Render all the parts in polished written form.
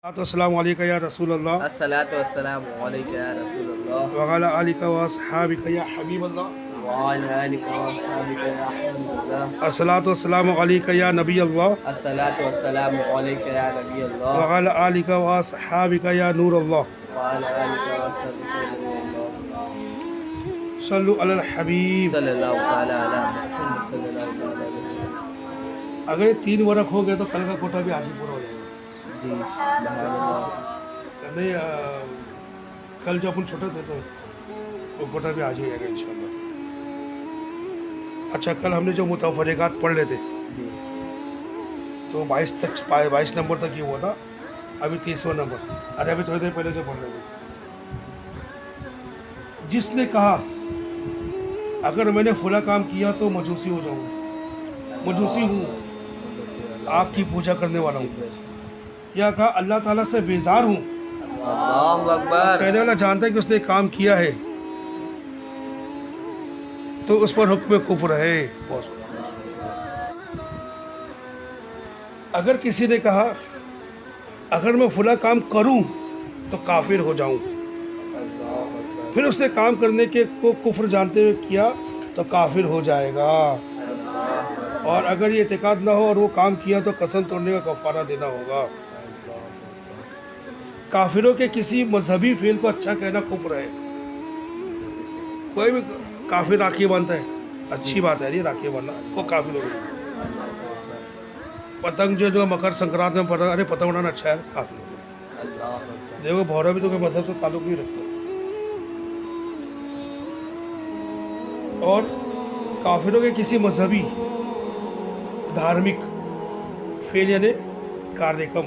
अस्सलामु अलैका या रसूल अल्लाह अस्सलातु वस्सलामु अलैका या रसूल अल्लाह व अला आलिका व अस्हाबिका या हबीब अल्लाह व अला आलिका व अस्हाबिका या हबीबल्लाह अस्सलातु वस्सलामु अलैका या नबी अल्लाह अस्सलातु वस्सलामु अलैका या नबी अल्लाह व अला आलिका व अस्हाबिका या नूर अल्लाह व अला आलिका व अस्हाबिका या नूर अल्लाह सल्लु अलल हबीब। सल्लल्लाहु तआला अला मुहम्मद सल्लल्लाहु तआला अलैहि वसल्लम। अगर ये 3 वर्ष हो गए तो कल का कोटा भी आज ही पूरा हो जाएगा। जी सुभान अल्लाह। नहीं कल जो अपन छोटे थे तो वो कोटा भी आज ही जाएगा इंशाल्लाह। अच्छा कल हमने जो मुतफरिकात पढ़ लेते जी तो 22 नंबर तक ये हुआ था, अभी 30वां नंबर। अरे अभी थोड़ी देर पहले जो पढ़ रहे थे, जिसने कहा अगर मैंने फुला काम किया तो मजूसी हो जाऊंगा, मजूसी हूँ, आग की पूजा करने वाला हूँ। या कहा अल्लाह ताला से बेजार हूँ, अल्लाहु अकबर। कहने वाला जानता है कि उसने काम किया है तो उस पर हुक्म कुफ्र है। अगर किसी ने कहा अगर मैं फुला काम करूं तो काफिर हो जाऊं, फिर उसने काम करने के को कुफ्र जानते हुए किया तो काफिर हो जाएगा। और अगर ये इत्तेकाद ना हो और वो काम किया तो कसम तोड़ने का कफारा देना होगा। काफिरों के किसी मजहबी फेल को अच्छा कहना कुफ्र है। कोई भी काफिर राखी बांधता है, अच्छी बात है, ये राखी बांधना वो काफिर हो गया। पतंग जो मकर संक्रांति में पतंग, अरे पतंग उड़ाना अच्छा है, काफिर हो गया। देखो भौरा भी तो कोई मजहब से ताल्लुक नहीं रखता। और काफिरों के किसी मजहबी धार्मिक फेल यानी कार्य को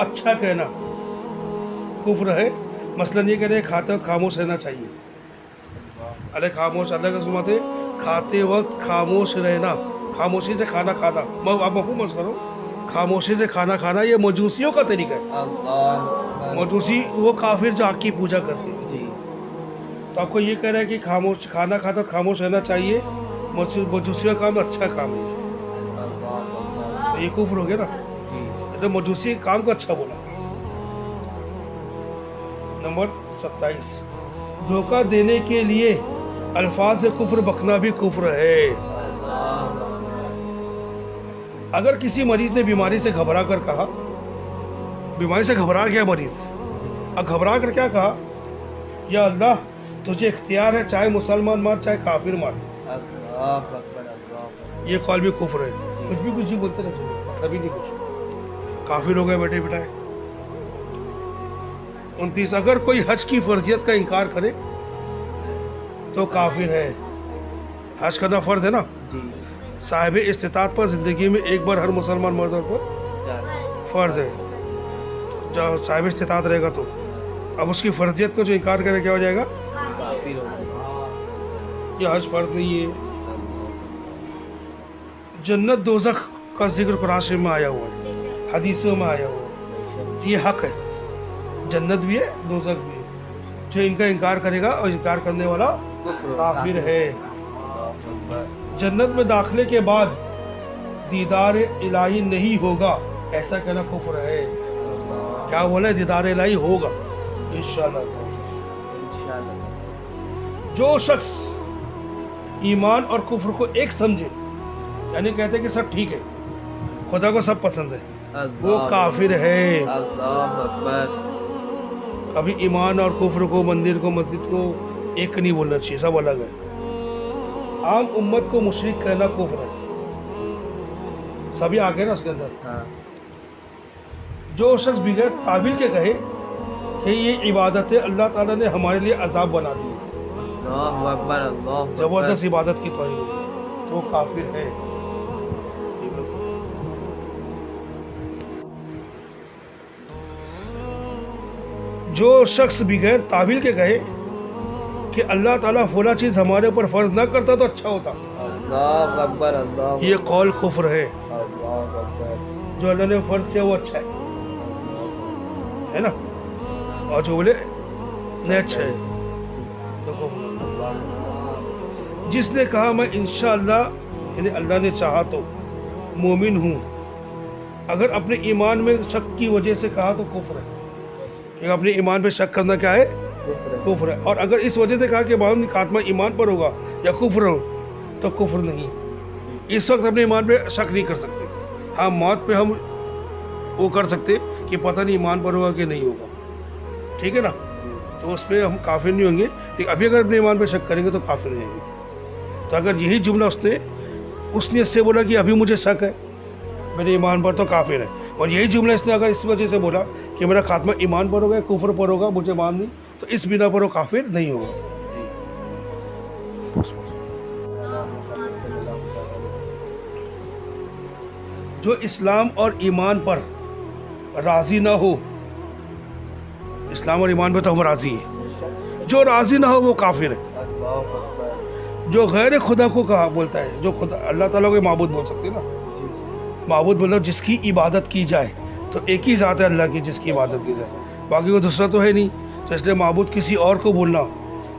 अच्छा कहना कुफ्र है। मसलन ये कहने खाते वक्त खामोश रहना चाहिए। अरे खामोश, अल्लाह का सुनाते खाते वक्त खामोश रहना, खामोशी से खाना खाना, आप मफहूम मत करो, खामोशी से खाना खाना ये मजूसियों का तरीका है। मजूसी वो काफिर जो आग की पूजा करते हैं। तो आपको ये कह रहा है कि खामोश खाना खाता खामोश रहना चाहिए, मजूसियों का काम अच्छा काम है, तो ये कुफ्र हो गया ना। तो मजूसी काम को अच्छा बोला। नंबर 27, धोखा देने के लिए अल्फाज से कुफ्र बकना भी कुफ्र है। अगर किसी मरीज ने बीमारी से घबरा कर कहा, बीमारी से घबरा गया मरीज, अब घबरा कर क्या कहा, या अल्लाह तुझे इख्तियार है, चाहे मुसलमान मार चाहे काफिर मार, ये कौल भी कुफ्र है। कुछ ही बोलते रहे, कभी नहीं कुछ, काफिर हो गए बैठे बिठाए। 29, अगर कोई हज की फर्जियत का इनकार करे तो काफिर है। हज करना फर्ज है ना, साहिब इस्तिताअत पर जिंदगी में एक बार हर मुसलमान मर्द पर फर्ज है। तो जब साहिब इस्तिताअत रहेगा तो अब उसकी फर्जियत को जो इनकार करे क्या हो जाएगा, ये हज फर्ज नहीं है। जन्नत दोज़ख का जिक्र कुरान शरीफ में आया हुआ है, हदीसों में आया हुआ है, ये हक है। जन्नत भी है, दोज़ख भी है। जो इनका इनकार करेगा और इनकार करने वाला काफिर है। जन्नत में दाखिले के बाद दीदार इलाही नहीं होगा, ऐसा कहना कुफ्र है। क्या बोला है, दीदार इलाही होगा इंशाअल्लाह। जो शख्स ईमान और कुफ्र को एक समझे, यानी कहते हैं कि सब ठीक है, खुदा को सब पसंद है, वो काफिर है। कभी ईमान और कुफ्र को, मंदिर को, मस्जिद को एक नहीं बोलना चाहिए, सब अलग है। आम उम्मत को मुशरिक कहना कुफ्र है, सभी आ गए ना उसके अंदर। जो शख्स बगैर तावील के कहे कि ये इबादत है, अल्लाह ताला ने हमारे लिए अजाब बना दी, जबरदस्त इबादत की तौहीद, तो काफिर है। जो शख्स बगैर तावील के कहे कि अल्लाह ताला फला चीज़ हमारे ऊपर फ़र्ज ना करता तो अच्छा होता, ये कौल कुफ्र है। जो अल्लाह ने फ़र्ज किया वो अच्छा है ना, और जो बोले नहीं अच्छा है तो कुफ्र। जिसने कहा मैं इंशाअल्लाह यानी अल्लाह ने चाहा तो मोमिन हूँ, اگر اپنے ایمان میں شک کی وجہ سے کہا تو کفر ہے، کہ اپنے ایمان پہ شک کرنا کیا ہے؟ کفر ہے. اور اگر اس وجہ سے کہا کہ بعد میں خاتمہ ایمان پر ہوگا یا کفر ہو تو کفر نہیں. اس وقت اپنے ایمان پہ شک نہیں کر سکتے. ہاں موت پہ ہم وہ کر سکتے کہ پتہ نہیں ایمان پر ہوگا کہ نہیں ہوگا، ٹھیک ہے نا، تو اس پہ ہم کافر نہیں ہوں گے. لیکن ابھی اگر اپنے ایمان پہ شک کریں گے تو کافر نہیں ہوں گے. تو اگر یہی جملہ اس نیت سے بولا کہ ابھی مجھے شک ہے میرے ایمان پر، تو کافر ہے. اور یہی جملہ اس نے اگر اس وجہ سے بولا کہ میرا خاتمہ ایمان پر ہوگا کفر پر ہوگا مجھے مان نہیں، تو اس بنا پر وہ کافر نہیں ہوگا. جو اسلام اور ایمان پر راضی نہ ہو، اسلام اور ایمان پہ تو ہم راضی ہیں، جو راضی نہ ہو وہ کافر ہے. جو غیر خدا کو کہا بولتا ہے، جو خدا اللہ تعالیٰ کو معبود بول سکتے ہیں نا، معبود بولو جس کی عبادت کی جائے، تو ایک ہی ذات ہے اللہ کی جس کی عبادت کی جائے، باقی کوئی دوسرا تو ہے نہیں. تو اس لیے معبود کسی اور کو بولنا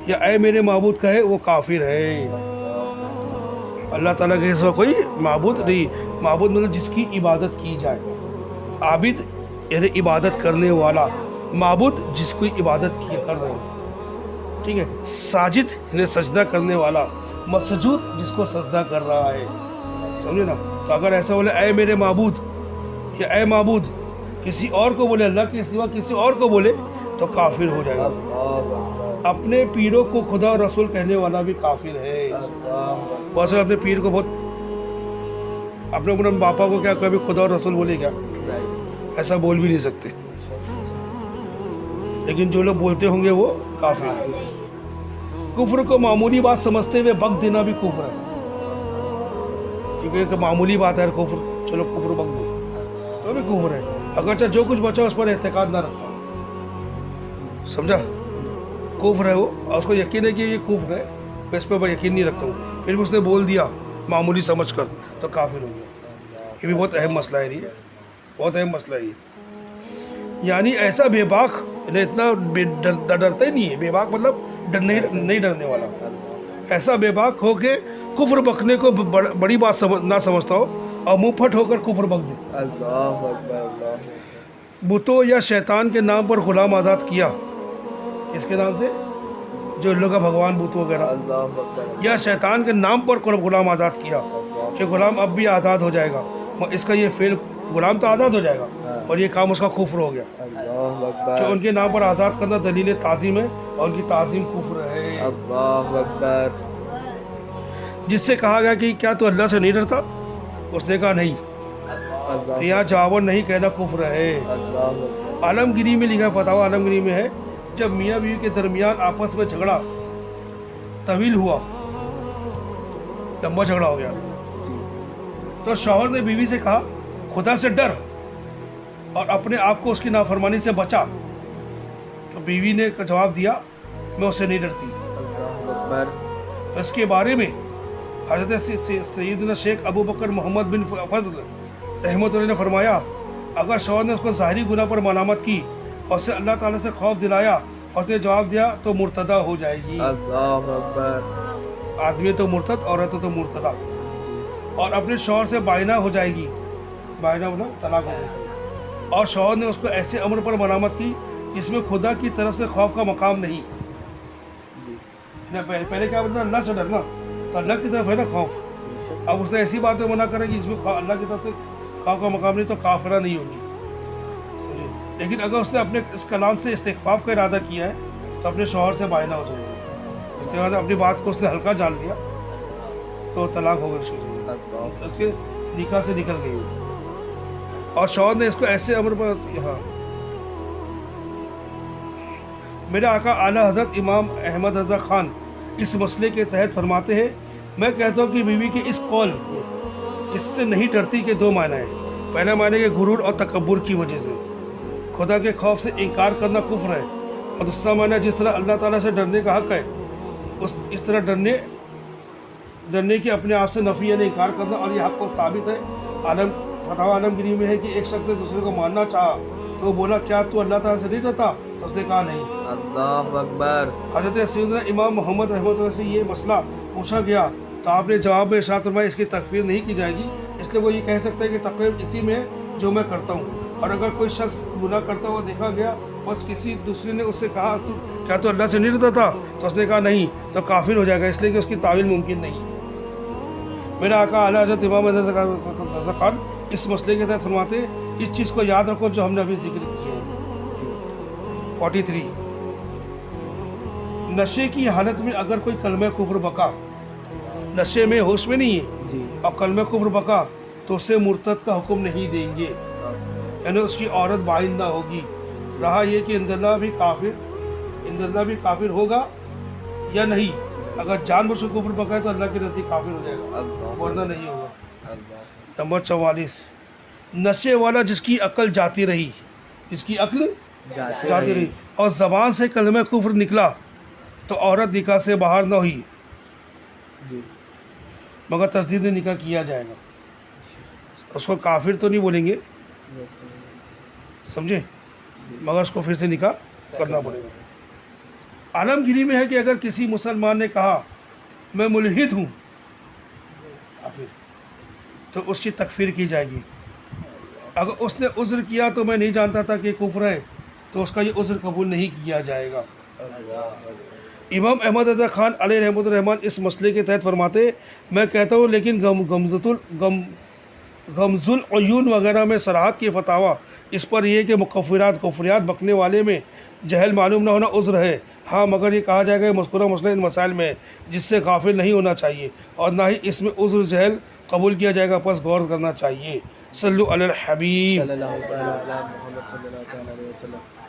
یا اے میرے معبود کہے وہ کافر ہے. اللہ تعالیٰ کے سوا کوئی معبود نہیں. معبود مطلب جس کی عبادت کی جائے. عابد یعنی عبادت کرنے والا، معبود جس کو عبادت کی کر رہے ہیں، ٹھیک ہے. ساجد یعنی سجدہ کرنے والا، مسجود جس کو سجدہ کر رہا ہے، سمجھے نا. تو اگر ایسا بولے اے میرے معبود یا اے معبود کسی اور کو بولے، اللہ کے سوا کسی اور کو بولے تو کافر ہو جائے گا. اپنے پیروں کو خدا اور رسول کہنے والا بھی کافر ہے. بہت سے اپنے پیر کو اپنے باپا کو کیا کبھی خدا اور رسول بولے کیا؟ ایسا بول بھی نہیں سکتے. لیکن جو لوگ بولتے ہوں گے وہ کافر ہیں. کفر کو معمولی بات سمجھتے ہوئے بک دینا بھی کفر ہے. کیونکہ معمولی بات ہے کفر، چلو کفر بک دو تو بھی کفر ہے، اگرچہ جو کچھ بچا اس پر اعتقاد نہ رکھتا. سمجھا؟ کفر ہے وہ، اور اس کو یقین ہے کہ یہ کفر ہے، میں اس پہ یقین نہیں رکھتا ہوں، پھر بھی اس نے بول دیا معمولی سمجھ کر تو کافر ہو گیا. یہ بھی بہت اہم مسئلہ ہے، یہ بہت اہم مسئلہ ہے. یعنی ایسا بے باک اتنا ڈرتا ہی نہیں ہے. بے باک مطلب نہیں ڈرنے والا. ایسا بے باک ہو کے کفر بکنے کو بڑی بات نہ سمجھتا ہو اور منہ پھٹ ہو کر کفر بک دے. اللہ اکبر. بتوں یا شیطان کے نام پر غلام آزاد کیا، اس کے نام سے جو لوگ بھگوان بت وغیرہ، یا شیطان کے نام پر غلام آزاد کیا کہ غلام اب بھی آزاد ہو جائے گا. اس کا یہ فعل، غلام تو آزاد ہو جائے گا، اور یہ کام اس کا کفر ہو گیا. کہ ان کے نام پر آزاد کرنا دلیل تعظیم ہے اور ان کی تعظیم کفر ہے. اللہ اکبر. جس سے کہا گیا کہ کیا تو اللہ سے نہیں ڈرتا؟ اس نے کہا نہیں. تو یہاں جواب نہیں کہنا کفر ہے. عالمگیری میں لکھا، فتاوی عالمگیری میں ہے، جب میاں بیوی کے درمیان آپس میں جھگڑا طویل ہوا، لمبا جھگڑا ہو گیا، تو شوہر نے بیوی سے کہا خدا سے ڈر اور اپنے آپ کو اس کی نافرمانی سے بچا. تو بیوی نے جواب دیا میں اس سے نہیں ڈرتی. تو اس کے بارے میں حضرت سیدنا شیخ ابو بکر محمد بن فضل رحمۃ اللہ نے فرمایا، اگر شوہر نے اس کو ظاہری گناہ پر ملامت کی اور اسے اللہ تعالیٰ سے خوف دلایا اور اسے جواب دیا تو مرتدہ ہو جائے گی. اللہ اکبر. آدمی تو مرتد، عورت تو مرتدہ، اور اپنے شوہر سے بائنہ ہو جائے گی. بائنہ ہونا طلاق ہو جائے گی. اور شوہر نے اس کو ایسے امر پر ملامت کی جس میں خدا کی طرف سے خوف کا مقام نہیں. پہلے کیا بولتا اللہ سے ڈرنا، تو اللہ کی طرف ہے نا خوف. اب اس نے ایسی باتیں منع کرے کہ جس میں اللہ کی طرف سے خوف کا مقام نہیں، تو کافرہ نہیں ہوگی. سمجھے؟ لیکن اگر اس نے اپنے اس کلام سے استخفاف کا ارادہ کیا ہے تو اپنے شوہر سے بائنہ ہو جائے گا. اس کے اپنی بات کو اس نے ہلکا جان لیا تو طلاق ہو گئی، اس کے نکاح سے نکل گئی. اور شوہر نے اس کو ایسے امر پر، یہاں میرے آقا اعلیٰ حضرت امام احمد رضا خان اس مسئلے کے تحت فرماتے ہیں، میں کہتا ہوں کہ بیوی کے اس قول اس سے نہیں ڈرتی کے دو معنی ہیں. پہلا معنی کہ غرور اور تکبر کی وجہ سے خدا کے خوف سے انکار کرنا کفر ہے، اور دوسرا معنی جس طرح اللہ تعالیٰ سے ڈرنے کا حق ہے اس طرح ڈرنے کی اپنے آپ سے نفی یعنی انکار کرنا، اور یہ حق کو ثابت ہے. فتاوی عالمگیری میں ہے کہ ایک شخص نے دوسرے کو ماننا چاہا تو وہ بولا کیا تو اللہ تعالیٰ سے نہیں ڈرتا؟ تو اس نے کہا نہیں. اللہ اکبر. حضرت سیدنا امام محمد رحمۃ اللہ سے یہ مسئلہ پوچھا گیا تو آپ نے جواب میں ارشاد فرمایا اس کی تکفیر نہیں کی جائے گی، اس لیے وہ یہ کہہ سکتا ہے کہ تقریب اسی میں जो मैं करता हूँ। और अगर कोई शख्स गुनाह करता हुआ देखा गया, बस किसी दूसरे ने उससे कहा तू क्या तो अल्लाह से नहीं डरता था, तो उसने कहा नहीं, तो काफिर हो जाएगा, इसलिए कि उसकी तावील मुमकिन नहीं। मेरा आका आला हज़रत इमाम रज़ा खान इस मसले के तहत फरमाते, इस चीज़ को याद रखो जो हमने अभी जिक्र किया है। 43, नशे की हालत में अगर कोई कलमे कुफ्र बका, नशे में होश में नहीं है जी और कलमे कुफ्र बका, तो उसे मुर्तद का हुक्म नहीं देंगे, यानी उसकी औरत बाइन ना होगी। रहा ये कि इंदल्ला भी काफिर होगा या नहीं, अगर जानबूझ के कुफ्र पका है तो अल्लाह के नज़दीक काफिर हो जाएगा, वरना नहीं होगा। नंबर 44, नशे वाला जिसकी अक्ल जाती रही, जिसकी अक्ल जाती रही और ज़बान से कलमे कुफ्र निकला, तो औरत निकाह से बाहर न हुई, जी मगर तस्दीद निकाह किया जाएगा। उसको काफिर तो नहीं बोलेंगे, समझे, मगर उसको फिर से निकाह करना पड़ेगा। आलमगिरी में है कि अगर किसी मुसलमान ने कहा मैं मुल्हिद हूँ काफिर, तो उसकी तकफीर की जाएगी। अगर उसने उज़्र किया तो मैं नहीं जानता था कि कुफ्र है, तो उसका ये उज़्र कबूल नहीं किया जाएगा। इमाम अहमद रज़ा खान अलैहि रहमतुर-रहमान इस मसले के तहत फरमाते, मैं कहता हूँ लेकिन गमजुल अयून वगैरह में सराहत की फतावा इस पर यह कि कुफरियात बकने वाले में जहल मालूम ना होना उज़्र है। हाँ, मगर ये कहा जाएगा मज़कूरा मसला इन मसाइल में है जिससे गाफिल नहीं होना चाहिए और ना ही इसमें उज़्र जहल कबूल किया जाएगा, बस गौर करना चाहिए। सल्लु अलल हबीब। सल्लल्लाहु अलैहि वसल्लम।